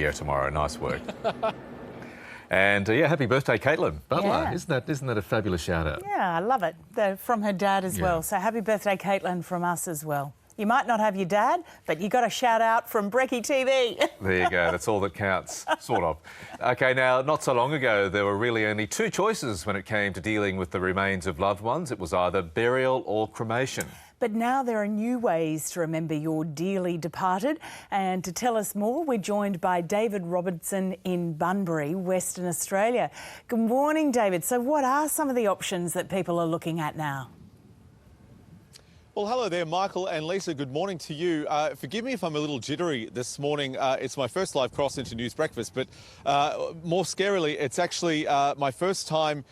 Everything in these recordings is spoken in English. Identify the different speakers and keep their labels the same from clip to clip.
Speaker 1: Yeah, tomorrow. Nice work. And yeah, happy birthday, Caitlin Butler.
Speaker 2: Yeah.
Speaker 1: Isn't that a fabulous shout out?
Speaker 2: Yeah, I love it. From her dad as well. So happy birthday, Caitlin, from us as well. You might not have your dad, but you got a shout out from Brekkie TV.
Speaker 1: There you go. That's all that counts, sort of. OK, now, not so long ago, there were really only two choices when it came to dealing with the remains of loved ones. It was either burial or cremation.
Speaker 2: But now there are new ways to remember your dearly departed. And to tell us more, we're joined by David Robertson in Bunbury, Western Australia. Good morning, David. So what are some of the options that people are looking at now?
Speaker 3: Well, hello there, Michael and Lisa. Good morning to you. Forgive me if I'm a little jittery this morning. It's my first live cross into News Breakfast, but more scarily, it's actually my first time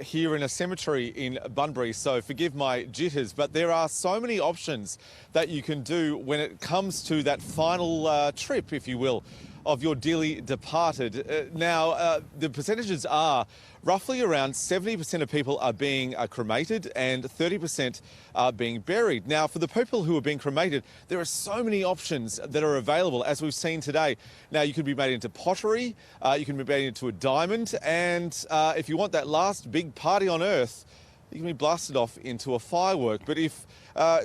Speaker 3: here in a cemetery in Bunbury, so forgive my jitters. But there are so many options that you can do when it comes to that final trip, if you will, of your dearly departed. Now, the percentages are roughly around 70% of people are being cremated and 30% are being buried. Now, for the people who are being cremated, there are so many options that are available, as we've seen today. Now, you can be made into pottery, you can be made into a diamond, and if you want that last big party on Earth, you can be blasted off into a firework. But if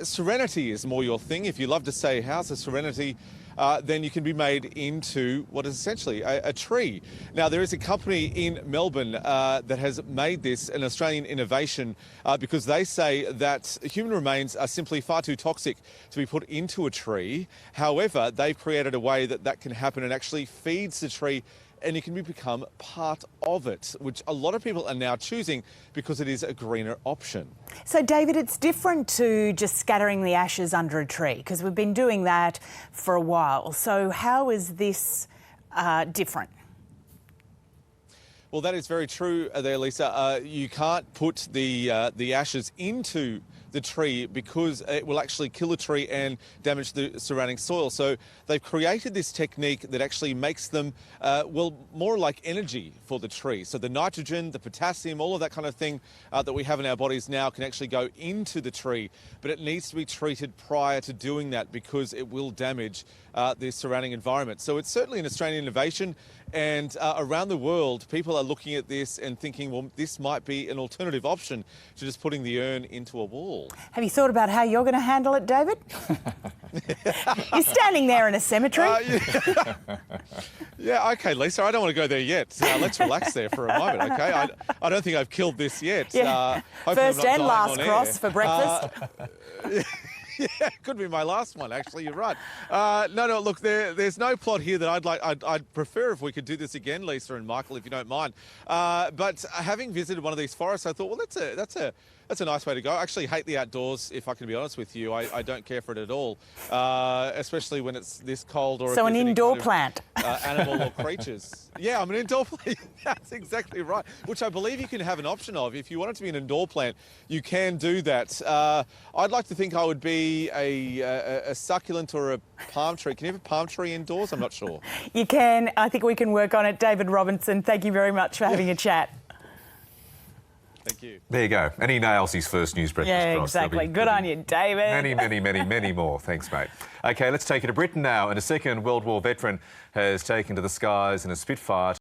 Speaker 3: serenity is more your thing, if you love to say house of serenity, then you can be made into what is essentially a tree. Now, there is a company in Melbourne that has made this an Australian innovation because they say that human remains are simply far too toxic to be put into a tree. However, they've created a way that that can happen and actually feeds the tree, and you can become part of it, which a lot of people are now choosing because it is a greener option.
Speaker 2: So, David, it's different to just scattering the ashes under a tree, because we've been doing that for a while. So how is this different?
Speaker 3: Well, that is very true there, Lisa. You can't put the ashes into the tree because it will actually kill the tree and damage the surrounding soil. So they've created this technique that actually makes them, well, more like energy for the tree. So the nitrogen, the potassium, all of that kind of thing that we have in our bodies now can actually go into the tree, but it needs to be treated prior to doing that because it will damage the surrounding environment. So it's certainly an Australian innovation, and around the world, people are looking at this and thinking, well, this might be an alternative option to just putting the urn into a wall.
Speaker 2: Have you thought about how you're going to handle it, David? You're standing there in a cemetery.
Speaker 3: Yeah, OK, Lisa, I don't want to go there yet. Let's relax there for a moment, OK? I don't think I've killed this yet.
Speaker 2: Yeah. First and last cross for breakfast.
Speaker 3: Yeah, could be my last one, actually. You're right. No, look, there's no plot here that I'd prefer if we could do this again, Lisa and Michael, if you don't mind. But having visited one of these forests, I thought, well, that's a nice way to go. I actually hate the outdoors, if I can be honest with you. I don't care for it at all, especially when it's this cold. Or
Speaker 2: so an indoor plant.
Speaker 3: Animal or creatures. Yeah, I'm an indoor plant. That's exactly right. Which I believe you can have an option of. If you want it to be an indoor plant, you can do that. I'd like to think I would be a succulent or a palm tree. Can you have a palm tree indoors? I'm not sure.
Speaker 2: You can. I think we can work on it. David Robinson, thank you very much for having a chat.
Speaker 3: Thank you.
Speaker 1: There you go. And he nails his first News Breakfast cross.
Speaker 2: Yeah, exactly. Good on you, David.
Speaker 1: Many more. Thanks, mate. OK, let's take it to Britain now. And a second World War veteran has taken to the skies in a Spitfire